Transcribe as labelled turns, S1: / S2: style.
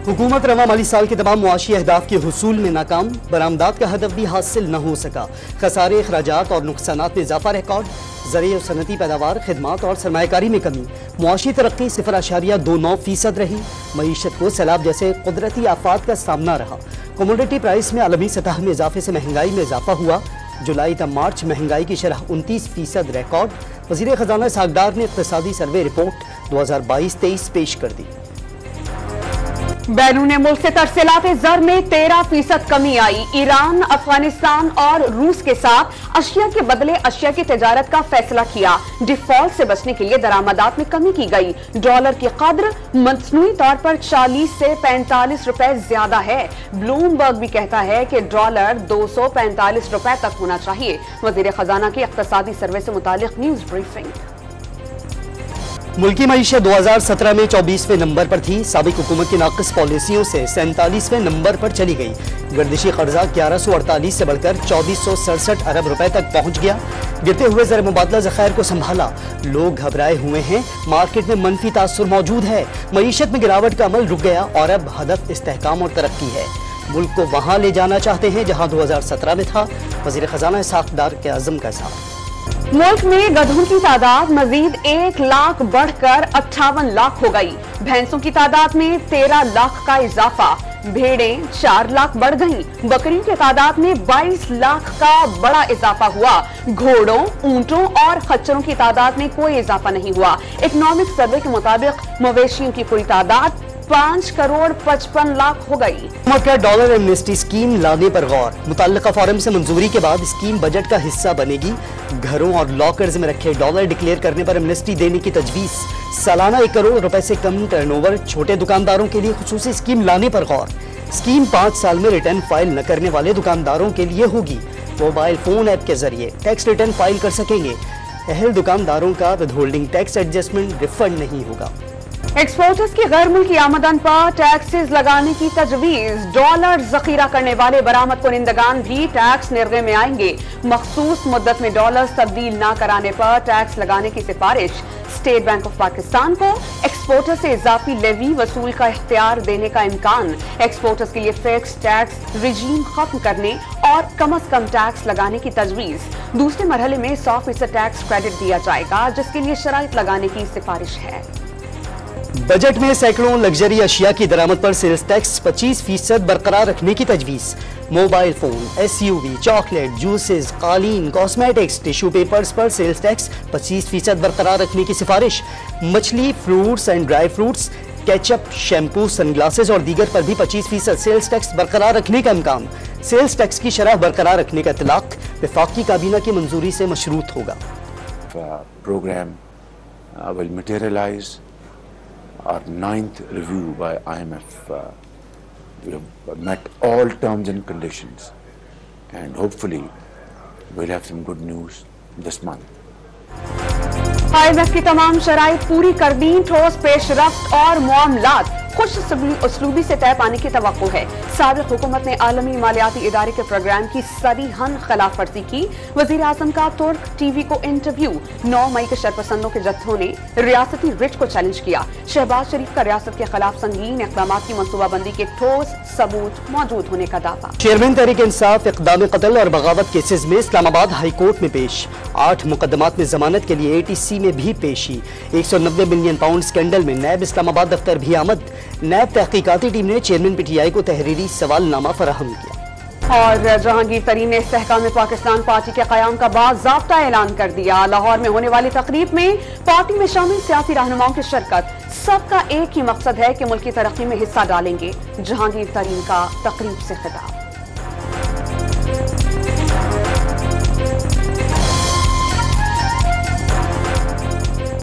S1: हुकूमत रवा माली साल के तमाम मुआशी अहदाफ के हुसूल में नाकाम, बरामदात का हदफ भी हासिल न हो सका। खसारे, अखराजात और नुकसानात में इजाफा रिकॉर्ड, ज़रिए और सनती पैदावार, खिदमात और सरमायाकारी में कमी, मुआशी तरक्की 0.29% रही। मईशत को सैलाब जैसे कुदरती आफात का सामना रहा। कमोडिटी प्राइस में आलमी सतह में इजाफे से महंगाई में इजाफा हुआ। जुलाई तक मार्च महंगाई की शरह 29% रिकॉर्ड। वज़ीर ख़जाना इसहाक़ डार ने इक़्तिसादी सर्वे रिपोर्ट 2022-23 पेश कर दी।
S2: बैरून मुल्क से तरसेलात ज़र में 13% कमी आई। ईरान, अफगानिस्तान और रूस के साथ अशिया के बदले अशिया की तिजारत का फैसला किया। डिफॉल्ट से बचने के लिए दरामदात में कमी की गई। डॉलर की कद्र मसनूई तौर पर 40 से 45 रुपए ज्यादा है। ब्लूमबर्ग भी कहता है कि डॉलर 245 रुपए तक होना चाहिए। वजीर खजाना की इक़्तिसादी सर्वे से मुतालिक न्यूज ब्रीफिंग।
S1: मुल्की मईशत 2017 में 24वें नंबर पर थी। साबिक हुकूमत की नाक़िस पॉलिसियों से 47वें नंबर पर चली गई। गर्दिशी कर्जा 1148 से बढ़कर 2467 अरब रुपए तक पहुंच गया। गिरते हुए ज़र मुबादला ज़खायर को संभाला। लोग घबराए हुए हैं। मार्केट में मनफी तासुर मौजूद है। मईशत में गिरावट का अमल रुक गया और अब हदफ इस्तेहकाम और तरक्की है। मुल्क को वहां ले जाना चाहते हैं जहां 2017 में था। वज़ीर ख़जाना इसहाक़ डार के अज़म का इज़हार।
S2: मुल्क में गधों की तादाद मजीद 1 लाख बढ़कर 58 लाख हो गई। भैंसों की तादाद में 13 लाख का इजाफा। भेड़ें 4 लाख बढ़ गईं। बकरियों की तादाद में 22 लाख का बड़ा इजाफा हुआ। घोड़ों, ऊंटों और खच्चरों की तादाद में कोई इजाफा नहीं हुआ। इकोनॉमिक सर्वे के मुताबिक मवेशियों की कुल तादाद 5 करोड़ 55 लाख हो गई।
S1: हुकूमत का डॉलर एमनेस्टी स्कीम लाने पर गौर। मुतल्लिका फोरम से मंजूरी के बाद स्कीम बजट का हिस्सा बनेगी। घरों और लॉकर्स में रखे डॉलर डिक्लेयर करने पर एमनेस्टी देने की तजवीज़। सालाना 1 करोड़ रुपए से कम टर्नओवर छोटे दुकानदारों के लिए खुसूसी स्कीम लाने पर गौर। स्कीम 5 साल में रिटर्न फाइल न करने वाले दुकानदारों के लिए होगी। मोबाइल फोन ऐप के जरिए टैक्स रिटर्न फाइल कर सकेंगे। अहल दुकानदारों का विदहोल्डिंग टैक्स एडजस्टमेंट रिफंड नहीं होगा।
S2: एक्सपोर्टर्स की गैर मुल्की आमदन पर टैक्सेस लगाने की तजवीज। डॉलर जखीरा करने वाले बरामद कुनिंदगान भी टैक्स निर्गे में आएंगे। मखसूस मुद्दत में डॉलर तब्दील न कराने पर टैक्स लगाने की सिफारिश। स्टेट बैंक ऑफ पाकिस्तान को एक्सपोर्टर से इजाफी लेवी वसूल का इख्तियार देने का इम्कान। एक्सपोर्टर्स के लिए फिक्स टैक्स रिजीम खत्म करने और कम अज कम टैक्स लगाने की तजवीज। दूसरे मरहले में 100% टैक्स क्रेडिट दिया जाएगा, जिसके लिए शराइत लगाने की सिफारिश है।
S1: बजट में सैकड़ों लग्जरी अशिया की दरामद पर सेल्स टैक्स 25% बरकरार रखने की तजवीज़। Mobile phone, SUV, chocolate, juices, कालीन, कॉस्मेटिक्स, टिश्यू पेपर्स पर सेल्स टैक्स 25% बरकरार रखने की सिफारिश। मछली, fruits and dry fruits, ketchup, shampoo, sunglasses और दीगर पर भी 25% सेल्स टैक्स बरकरार रखने का इम्कान। सेल्स टैक्स की शरह बरकरार रखने का इतलाक वफाकी काबीना की मंजूरी से मशरूत होगा।
S3: Programme will materialize. Our 9th review by IMF, we have met all terms and conditions, and hopefully we'll have some good news this month.
S2: IMF की तमाम शराइत पूरी कर दी। ठोस पेशरफ्त और मामलात खुश उसलूबी से तय पाने की तवक्को है। साबिक हुकूमत ने आलमी मालियाती इदारे के प्रोग्राम की सरीहन खिलाफ वर्जी की। वजीर आजम का तुर्क टीवी को इंटरव्यू। 9 मई के शरपसंदों के जत्थों ने रियासती रिट को चैलेंज किया। शहबाज शरीफ का रियासत के खिलाफ संगीन इक़दाम की मनसूबाबंदी के ठोस सबूत मौजूद होने का दावा।
S1: चेयरमैन तहरीक इंसाफ इक़दाम कत्ल और बगावत केसेज में इस्लामाबाद हाई कोर्ट में पेश। 8 मुकदमात में जमानत के लिए ATC में भी पेशी। 190 मिलियन पाउंड स्कैंडल में नैब इस्लामाबाद दफ्तर भी आमद। नैब तहकीकाती टीम ने चेयरमैन PTI को तहरीरी सवालनामा फराहम किया।
S2: और जहांगीर तरीन ने इस्तेहकाम में पाकिस्तान पार्टी के क़याम का बाज़ाब्ता ऐलान कर दिया। लाहौर में होने वाली तकरीब में पार्टी में शामिल सियासी रहनुमाओं की शिरकत। सबका एक ही मकसद है कि मुल्क की तरक्की में हिस्सा डालेंगे। जहांगीर तरीन का तकरीब से खिताब।